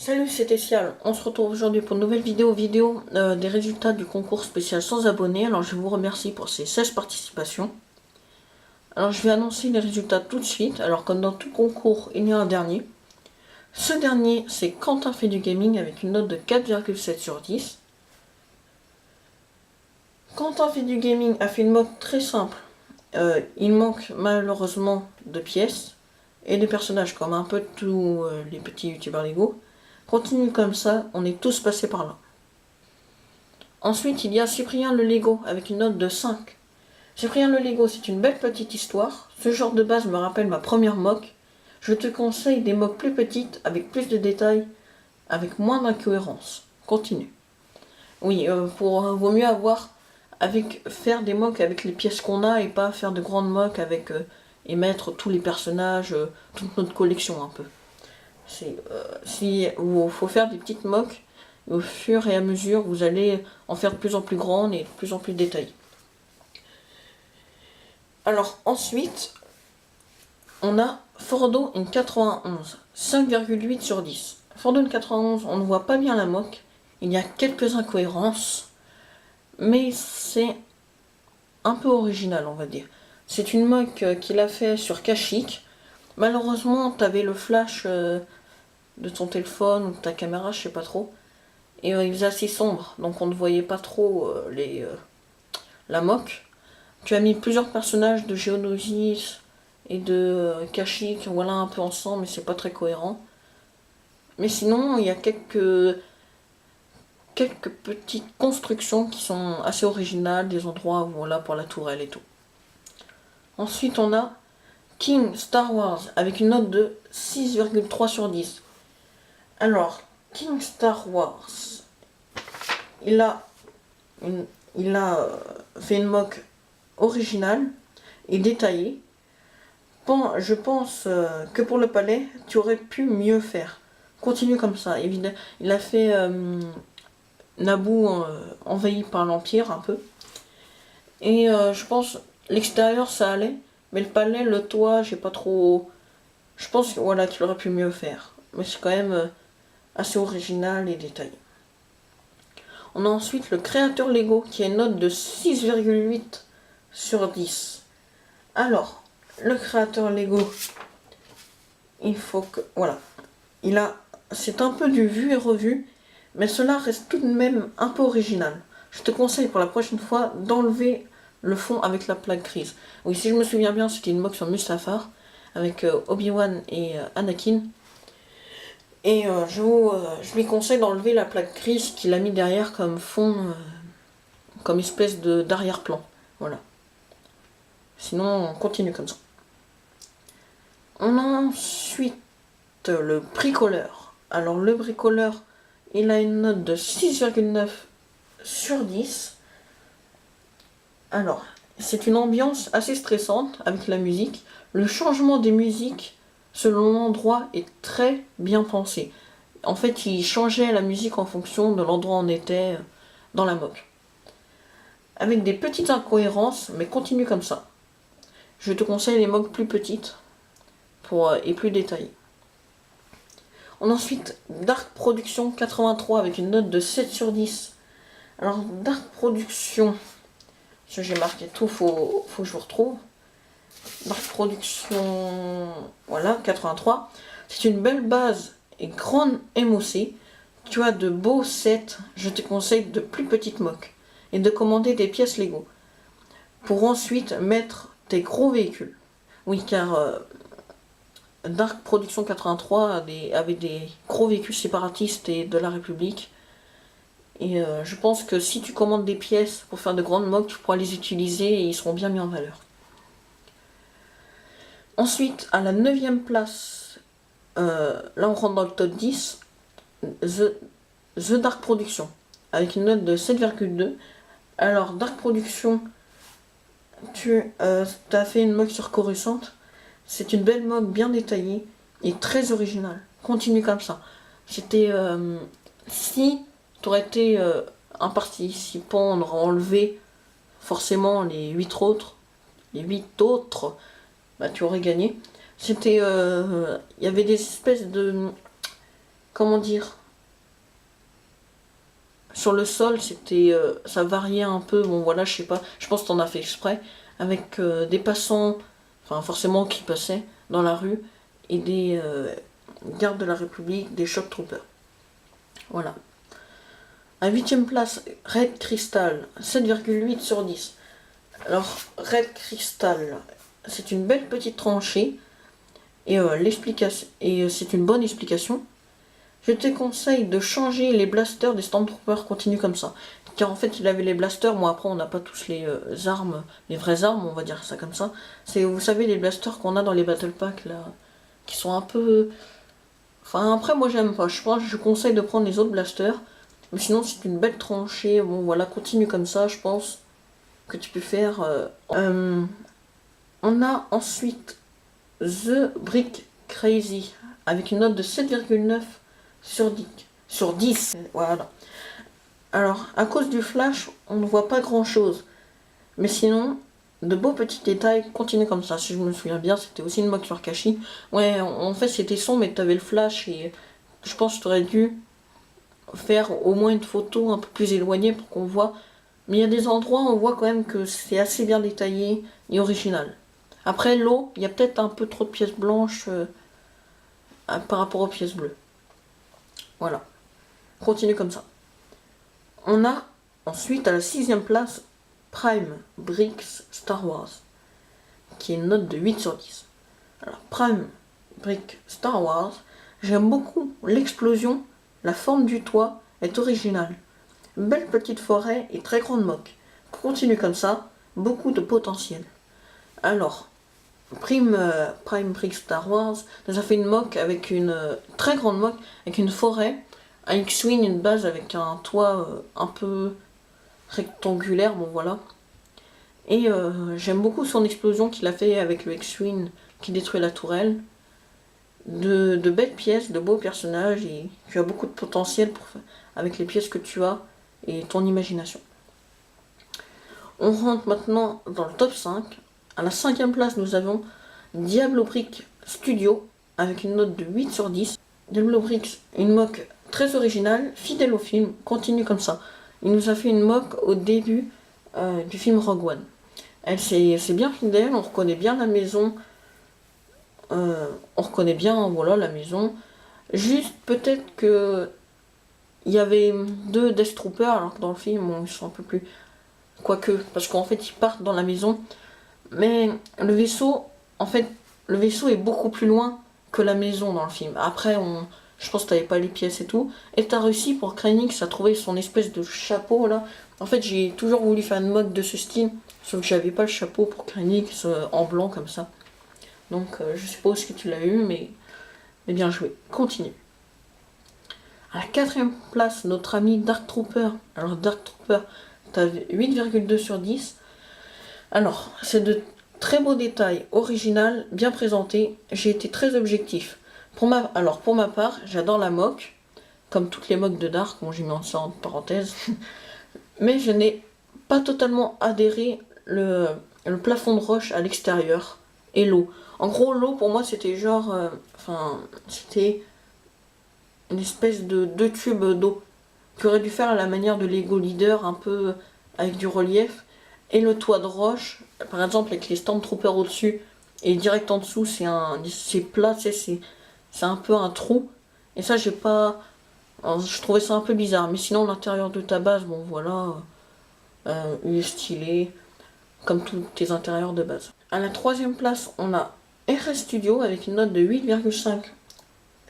Salut, c'est Essial. On se retrouve aujourd'hui pour une nouvelle vidéo des résultats du concours spécial sans abonnés. Alors je vous remercie pour ces 16 participations. Alors je vais annoncer les résultats tout de suite. Alors comme dans tout concours, il y a un dernier. Ce dernier, c'est Quentin fait du gaming avec une note de 4,7 sur 10. Quentin fait du gaming a fait une moque très simple. Il manque malheureusement de pièces et des personnages comme un peu tous les petits youtubeurs Lego. Continue comme ça, on est tous passés par là. Ensuite, il y a Cyprien le Lego avec une note de 5. Cyprien le Lego, c'est une belle petite histoire. Ce genre de base me rappelle ma première mock. Je te conseille des mocks plus petites, avec plus de détails, avec moins d'incohérences. Continue. Oui, vaut mieux faire des mocks avec les pièces qu'on a et pas faire de grandes mocks avec et mettre tous les personnages, toute notre collection un peu. Faut faire des petites mocks. Et au fur et à mesure, vous allez en faire de plus en plus grandes et de plus en plus détaillées. Alors ensuite, on a Fordo in 91, 5,8 sur 10. Fordo in 91, on ne voit pas bien la moque. Il y a quelques incohérences, mais c'est un peu original, on va dire. C'est une moque qu'il a fait sur Kashyyyk. Malheureusement, tu avais le flash de ton téléphone ou de ta caméra, je sais pas trop. Et il faisait assez sombre, donc on ne voyait pas trop la moque. Tu as mis plusieurs personnages de Geonosis et de Kashyyyk, voilà, un peu ensemble, mais c'est pas très cohérent. Mais sinon, il y a quelques petites constructions qui sont assez originales, des endroits, voilà, pour la tourelle et tout. Ensuite, on a King Star Wars avec une note de 6,3 sur 10. Alors, King Star Wars, il a fait une mock originale et détaillée. Bon, je pense que pour le palais, tu aurais pu mieux faire. Continue comme ça. Évidemment, il a fait Naboo envahi par l'Empire un peu. Et je pense l'extérieur ça allait, mais le palais, le toit, j'ai pas trop. Je pense voilà, qu'il aurait pu mieux faire. Mais c'est quand même assez original et détaillé. On a ensuite le créateur Lego qui a une note de 6,8 sur 10. Alors, le créateur Lego, il faut que. Voilà. C'est un peu du vu et revu, mais cela reste tout de même un peu original. Je te conseille pour la prochaine fois d'enlever le fond avec la plaque grise. Oui, si je me souviens bien, c'était une mock sur Mustafar avec Obi-Wan et Anakin. Et je lui conseille d'enlever la plaque grise qu'il a mis derrière comme fond, comme espèce d'arrière-plan. Voilà. Sinon, on continue comme ça. On a ensuite le bricoleur. Alors, le bricoleur, il a une note de 6,9 sur 10. Alors, c'est une ambiance assez stressante avec la musique. Le changement des musiques selon l'endroit est très bien pensé. En fait, il changeait la musique en fonction de l'endroit où on était dans la mock. Avec des petites incohérences, mais continue comme ça. Je te conseille les mocks plus petites et plus détaillées. On a ensuite Dark Production 83 avec une note de 7 sur 10. Alors, Dark Production, j'ai marqué tout, faut que je vous retrouve. Dark Production, voilà, 83. C'est une belle base et grande MOC. Tu as de beaux sets, je te conseille de plus petites mocks et de commander des pièces Lego pour ensuite mettre tes gros véhicules. Oui, car Dark Production 83 avait des gros véhicules séparatistes et de la République. Et je pense que si tu commandes des pièces pour faire de grandes mocks, tu pourras les utiliser et ils seront bien mis en valeur. Ensuite, à la 9ème place, là on rentre dans le top 10, The Dark Production, avec une note de 7,2. Alors, Dark Production, tu as fait une mock sur Coruscant. C'est une belle mock bien détaillée et très originale. Continue comme ça. C'était. Si tu aurais été un participant, on aurait enlevé forcément les 8 autres. Bah, tu aurais gagné. C'était. Il y avait des espèces de comment dire, sur le sol, c'était, ça variait un peu. Bon, voilà, je sais pas. Je pense que t'en as fait exprès. Avec des passants, enfin, forcément, qui passaient dans la rue. Et des gardes de la République, des shock troopers. Voilà. À 8ème place, Red Crystal, 7,8 sur 10. Alors, Red Crystal, c'est une belle petite tranchée. Et, c'est une bonne explication. Je te conseille de changer les blasters des Stormtroopers, continue comme ça. Car en fait, il avait les blasters, bon après on n'a pas tous les armes, les vraies armes, on va dire ça comme ça. C'est, vous savez, les blasters qu'on a dans les Battle Packs là, qui sont un peu... Enfin après moi j'aime pas, je pense, je conseille de prendre les autres blasters. Mais sinon c'est une belle tranchée, bon voilà, continue comme ça, je pense que tu peux faire... on a ensuite The Brick Crazy, avec une note de 7,9 sur 10. Sur 10, voilà. Alors, à cause du flash, on ne voit pas grand chose. Mais sinon, de beaux petits détails, continue comme ça. Si je me souviens bien, c'était aussi une mock sur Kashi. Ouais, en fait, c'était sombre, mais t'avais le flash et je pense que t'aurais dû faire au moins une photo un peu plus éloignée pour qu'on voit. Mais il y a des endroits où on voit quand même que c'est assez bien détaillé et original. Après, l'eau, il y a peut-être un peu trop de pièces blanches par rapport aux pièces bleues. Voilà. Continue comme ça. On a ensuite à la 6ème place Prime Bricks Star Wars, qui est une note de 8 sur 10. Alors Prime Brick Star Wars, j'aime beaucoup l'explosion, la forme du toit est originale. Belle petite forêt et très grande moque. Continue comme ça, beaucoup de potentiel. Alors, Prime Brick Star Wars nous a fait une moque avec une très grande moque, avec une forêt, un X-Wing, une base avec un toit un peu rectangulaire, bon voilà. Et j'aime beaucoup son explosion qu'il a fait avec le X-Wing qui détruit la tourelle. De belles pièces, de beaux personnages, et tu as beaucoup de potentiel avec les pièces que tu as et ton imagination. On rentre maintenant dans le top 5. À la 5ème place, nous avons Diablo Brick Studio avec une note de 8 sur 10. Diablo Brick, une mock très originale, fidèle au film, continue comme ça. Il nous a fait une mock au début du film Rogue One. Elle c'est bien fidèle, on reconnaît bien la maison. On reconnaît bien voilà la maison. Juste peut-être que il y avait 2 Death Troopers alors que dans le film bon, ils sont un peu plus. Quoique, parce qu'en fait ils partent dans la maison. Mais le vaisseau, en fait, le vaisseau est beaucoup plus loin que la maison dans le film. Après, je pense que t'avais pas les pièces et tout. Et t'as réussi pour Krennic à trouver son espèce de chapeau là. En fait, j'ai toujours voulu faire une mode de ce style, sauf que j'avais pas le chapeau pour Krennic en blanc comme ça. Donc, je suppose que tu l'as eu, mais bien joué. Continue. À la 4ème place, notre ami Dark Trooper. Alors, Dark Trooper, t'as 8,2 sur 10. Alors, c'est de très beaux détails, original, bien présenté. J'ai été très objectif. Pour ma part, j'adore la moque, comme toutes les moques de Dark, bon j'ai mis ça en parenthèse. Mais je n'ai pas totalement adhéré le plafond de roche à l'extérieur et l'eau. En gros, l'eau pour moi c'était genre, c'était une espèce de 2 tubes d'eau qui aurait dû faire à la manière de Lego Leader, un peu avec du relief. Et le toit de roche, par exemple avec les Stormtroopers au-dessus, et direct en dessous c'est plat, c'est un peu un trou. Et ça j'ai pas... Alors, je trouvais ça un peu bizarre. Mais sinon l'intérieur de ta base, bon voilà, il est stylé, comme tous tes intérieurs de base. À la 3ème place, on a RS Studio avec une note de 8,5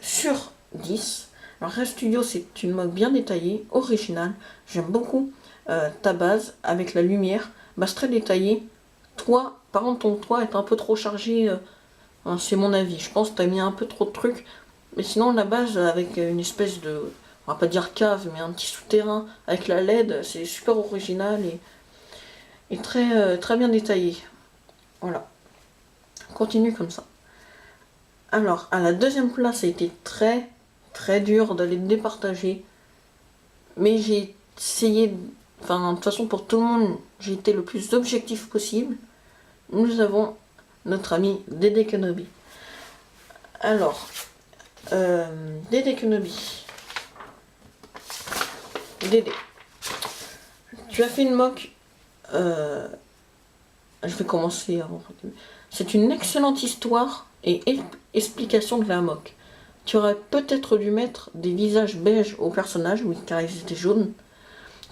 sur 10. Alors RS Studio c'est une mode bien détaillée, originale. J'aime beaucoup ta base avec la lumière. Base très détaillée. Toi, par contre, ton toit est un peu trop chargé. C'est mon avis. Je pense que tu as mis un peu trop de trucs. Mais sinon, la base avec une espèce de. On va pas dire cave, mais un petit souterrain avec la LED, c'est super original et très, très bien détaillé. Voilà. Continue comme ça. Alors, à la 2ème place, ça a été très, très dur d'aller départager. Mais j'ai essayé. Enfin, de toute façon, pour tout le monde, j'ai été le plus objectif possible. Nous avons notre ami Dédé Kenobi. Alors, Dédé Kenobi. Dédé. Tu as fait une mock. Je vais commencer avant. C'est une excellente histoire et explication de la mock. Tu aurais peut-être dû mettre des visages beiges aux personnages, oui, car ils étaient jaunes.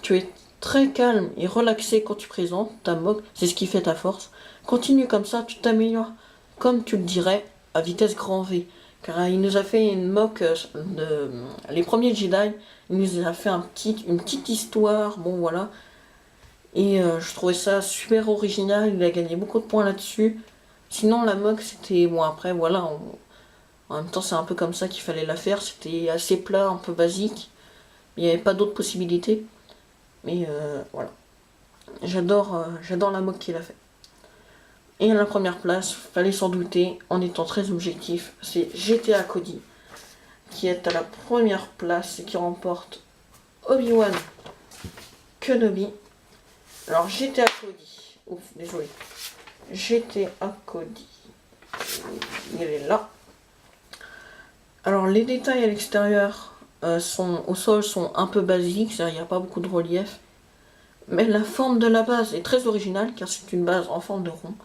Tu es très calme et relaxé quand tu présentes ta mock, c'est ce qui fait ta force. Continue comme ça, tu t'améliores, comme tu le dirais, à vitesse grand V. Car il nous a fait une mock de les premiers Jedi, il nous a fait une petite histoire, bon voilà. Et je trouvais ça super original, il a gagné beaucoup de points là-dessus. Sinon la mock c'était, bon après voilà, en même temps c'est un peu comme ça qu'il fallait la faire, c'était assez plat, un peu basique. Il n'y avait pas d'autres possibilités. Mais voilà. J'adore la mock qu'il a fait. Et à la première place, fallait s'en douter, en étant très objectif, c'est GTA Cody, qui est à la première place et qui remporte Obi-Wan Kenobi. Alors GTA Cody, ouf, désolé. GTA Cody, il est là. Alors les détails à l'extérieur au sol sont un peu basiques, c'est-à-dire il n'y a pas beaucoup de relief. Mais la forme de la base est très originale car c'est une base en forme de rond.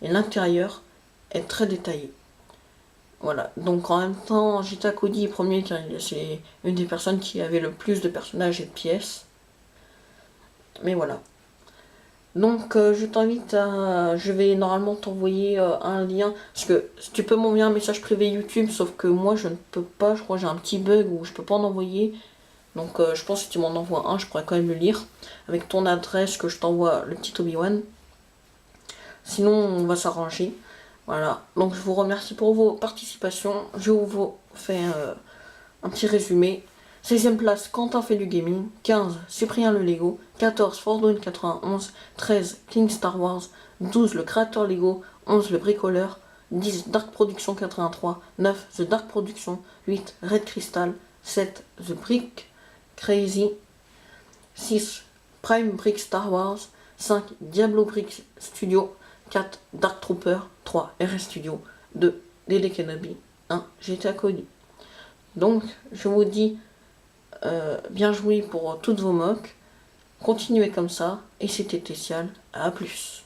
Et l'intérieur est très détaillé. Voilà, donc en même temps, GTA Cody est premier car c'est une des personnes qui avait le plus de personnages et de pièces. Mais voilà. Donc je t'invite à... Je vais normalement t'envoyer un lien. Parce que tu peux m'envoyer un message privé YouTube, sauf que moi je ne peux pas, je crois que j'ai un petit bug où je peux pas en envoyer. Donc je pense que si tu m'en envoies un, je pourrais quand même le lire. Avec ton adresse que je t'envoie le petit Obi-Wan. Sinon on va s'arranger. Voilà, donc je vous remercie pour vos participations. Je vous fais un petit résumé. 16e place, Quentin fait du gaming. 15, Cyprien le Lego. 14, Fordwin 91. 13, King Star Wars. 12, le créateur Lego. 11, le bricoleur. 10, Dark Production 83. 9, The Dark Production. 8, Red Crystal. 7, The Brick Crazy. 6, Prime Brick Star Wars. 5, Diablo Brick Studio. 4, Dark Trooper. 3, RS Studio. 2, Dédé Kenobi. 1, GTA Cody. Donc, je vous dis bien joué pour toutes vos mocks. Continuez comme ça. Et c'était spécial. À plus.